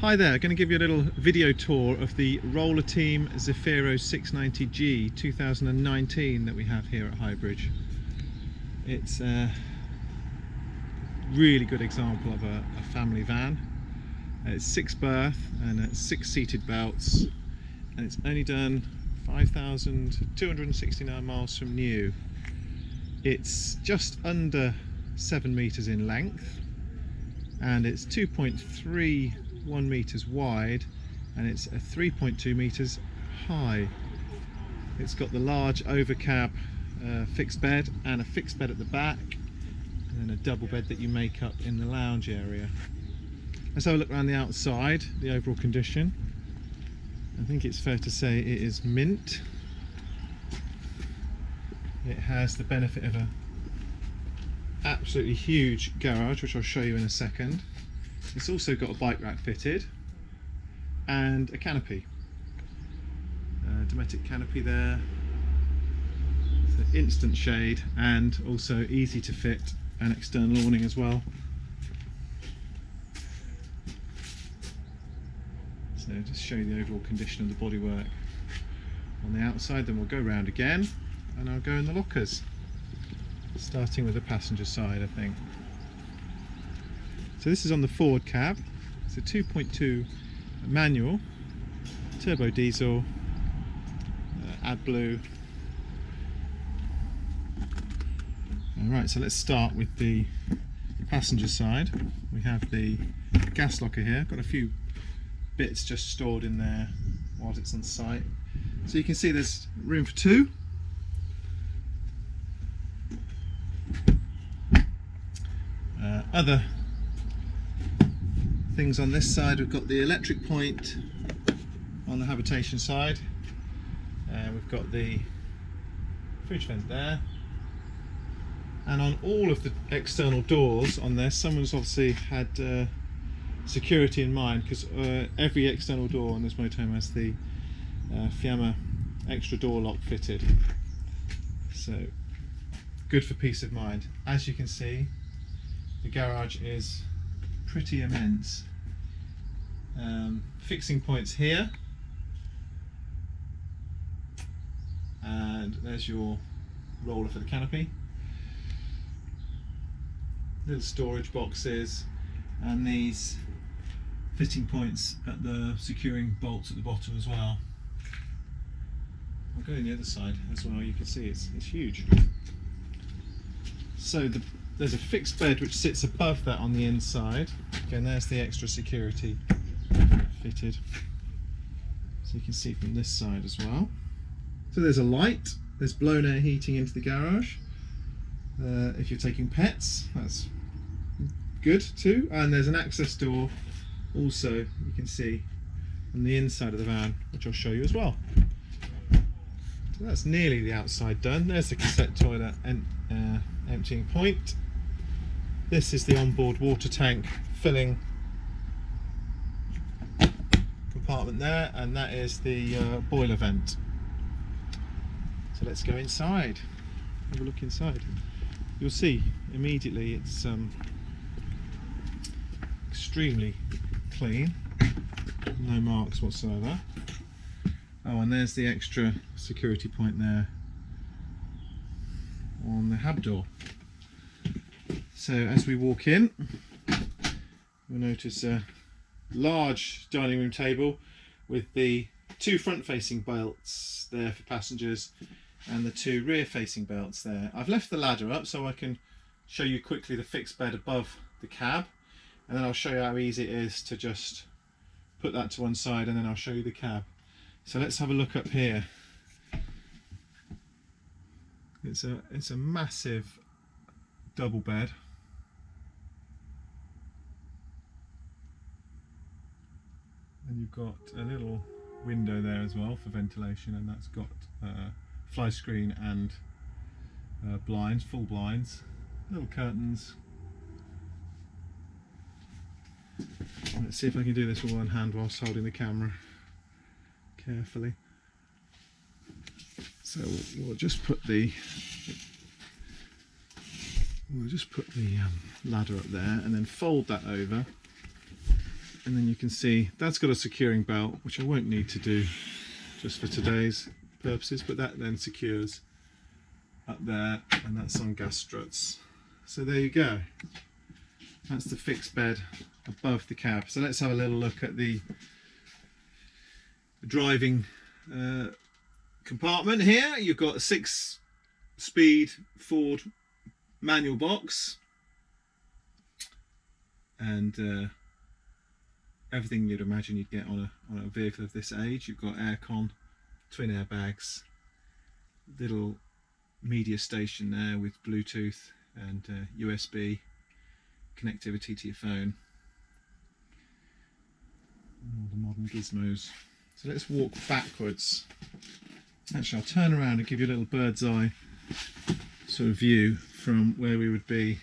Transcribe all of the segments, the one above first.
Hi there, going to give you a little video tour of the Roller Team Zafiro 690G 2019 that we have here at Highbridge. It's a really good example of a family van. It's 6 berth and it's 6 seated belts, and it's only done 5,269 miles from new. It's just under 7 meters in length, and it's 2.31 meters wide, and it's a 3.2 meters high. It's got the large overcab fixed bed and a fixed bed at the back, and then a double bed that you make up in the lounge area. Let's have a look around the outside, the overall condition. I think it's fair to say it is mint. It has the benefit of a absolutely huge garage, which I'll show you in a second. It's also got a bike rack fitted and a canopy, Dometic canopy there. It's an instant shade and also easy to fit, and external awning as well. So just show you the overall condition of the bodywork on the outside. Then we'll go round again and I'll go in the lockers, starting with the passenger side, I think. So this is on the forward cab. It's a 2.2 manual, turbo diesel, AdBlue. Alright, so let's start with the passenger side. We have the gas locker here. Got a few bits just stored in there while it's on site. So you can see there's room for 2. Other things on this side, we've got the electric point on the habitation side. We've got the fridge vent there, and on all of the external doors on there, someone's obviously had security in mind, because every external door on this motorhome has the Fiamma extra door lock fitted, so good for peace of mind. As you can see, the garage is pretty immense. Fixing points here, and there's your roller for the canopy, little storage boxes, and these fitting points at the securing bolts at the bottom as well. I'll go in the other side as well. You can see it's huge. So there's a fixed bed which sits above that on the inside. Again, there's the extra security fitted, so you can see from this side as well. So there's a light, there's blown air heating into the garage. If you're taking pets, that's good too. And there's an access door also, you can see on the inside of the van, which I'll show you as well. So that's nearly the outside done. There's the cassette toilet and emptying point. This is the onboard water tank filling compartment there, and that is the boiler vent. So let's go inside, have a look inside. You'll see immediately it's extremely clean, no marks whatsoever. Oh, and there's the extra security point there on the hab door. So as we walk in, you'll notice a large dining room table with the 2 front-facing belts there for passengers and the 2 rear-facing belts there. I've left the ladder up so I can show you quickly the fixed bed above the cab, and then I'll show you how easy it is to just put that to one side, and then I'll show you the cab. So let's have a look up here. It's a massive double bed. And you've got a little window there as well for ventilation, and that's got fly screen and blinds, full blinds, little curtains. Let's see if I can do this with one hand whilst holding the camera carefully. So we'll just put the ladder up there and then fold that over and then you can see that's got a securing belt, which I won't need to do just for today's purposes, but that then secures up there, and that's on gas struts. So there you go. That's the fixed bed above the cab. So let's have a little look at the driving compartment here. You've got a 6-speed Ford manual box, and everything you'd imagine you'd get on a vehicle of this age. You've got aircon, twin airbags, little media station there with Bluetooth and USB connectivity to your phone. All the modern gizmos. So let's walk backwards. Actually, I'll turn around and give you a little bird's eye sort of view from where we would be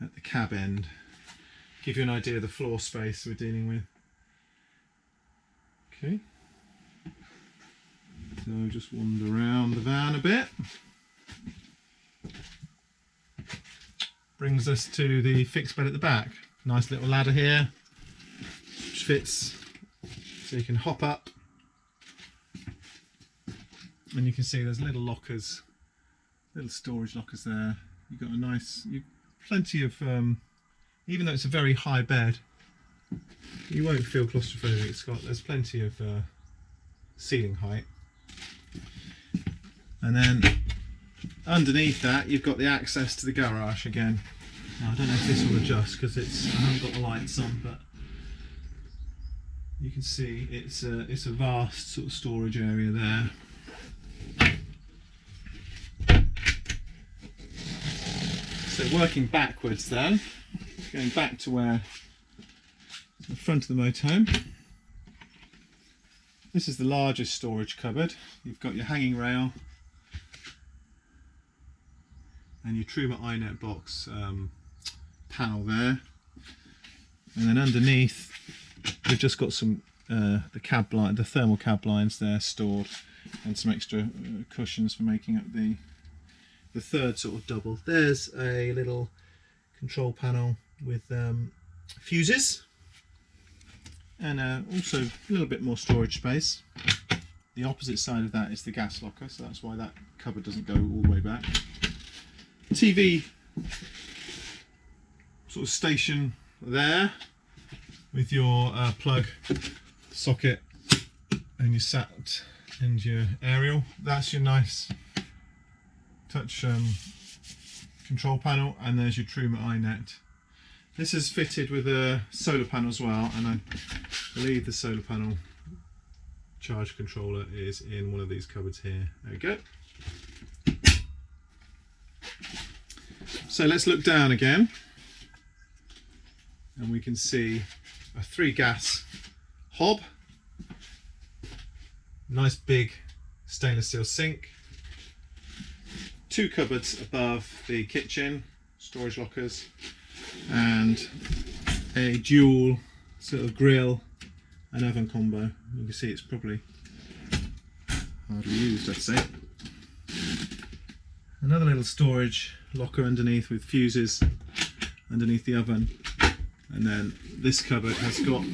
at the cab end. Give you an idea of the floor space we're dealing with. Okay. So just wander around the van a bit. Brings us to the fixed bed at the back. Nice little ladder here, which fits so you can hop up. And you can see there's little lockers, little storage lockers there. You've got a nice, plenty of, even though it's a very high bed, you won't feel claustrophobic. There's plenty of ceiling height. And then underneath that, you've got the access to the garage again. Now I don't know if this will adjust because I haven't got the lights on, but you can see it's a vast sort of storage area there. So working backwards then, going back to the front of the motorhome. This is the largest storage cupboard. You've got your hanging rail and your Truma iNet box panel there, and then underneath we've just got some the thermal cab lines there stored, and some extra cushions for making up the third sort of double. There's a little control panel with fuses, and also a little bit more storage space. The opposite side of that is the gas locker, so that's why that cupboard doesn't go all the way back. TV sort of station there with your plug socket and your sat and your aerial. That's your nice touch control panel, and there's your Truma iNet. This is fitted with a solar panel as well, and I believe the solar panel charge controller is in one of these cupboards here. There we go. So let's look down again, and we can see a 3-gas hob, nice big stainless steel sink, 2 cupboards above the kitchen, storage lockers, and a dual sort of grill and oven combo. You can see it's probably hardly used, I'd say. Another little storage locker underneath with fuses underneath the oven, and then this cupboard has got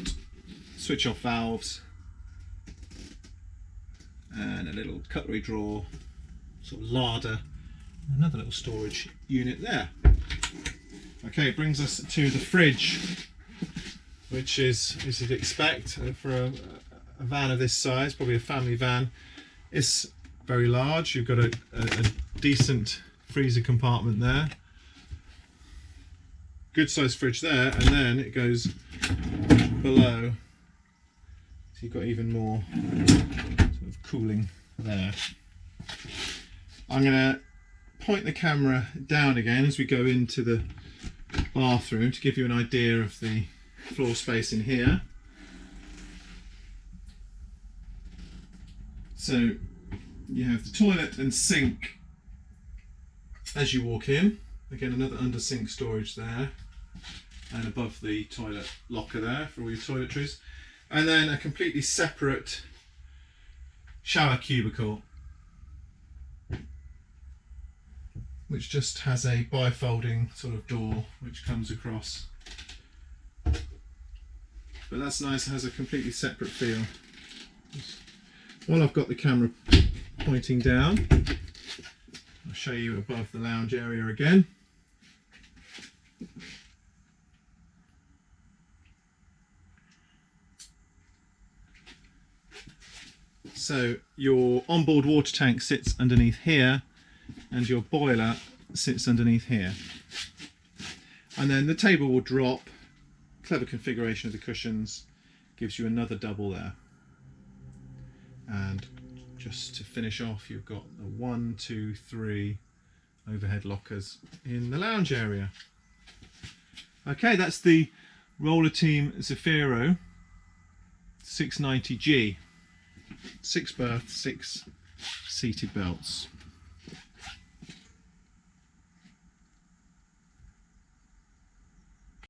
switch off valves and a little cutlery drawer, sort of larder, another little storage unit there. Okay, it brings us to the fridge, which is, as you'd expect for a van of this size, probably a family van. It's very large. You've got a decent freezer compartment there, good sized fridge there, and then it goes below, so you've got even more sort of cooling there. I'm going to point the camera down again as we go into the bathroom to give you an idea of the floor space in here. So you have the toilet and sink as you walk in. Again, another under sink storage there, and above the toilet locker there for all your toiletries, and then a completely separate shower cubicle, which just has a bifolding sort of door which comes across but that's nice. It has a completely separate feel. While I've got the camera pointing down, I'll show you above the lounge area again. So your onboard water tank sits underneath here, and your boiler sits underneath here. And then the table will drop. Clever configuration of the cushions, gives you another double there. And just to finish off, you've got the 1, 2, 3 overhead lockers in the lounge area. Okay, that's the Roller Team Zafiro 690G. 6 berth, 6 seated belts.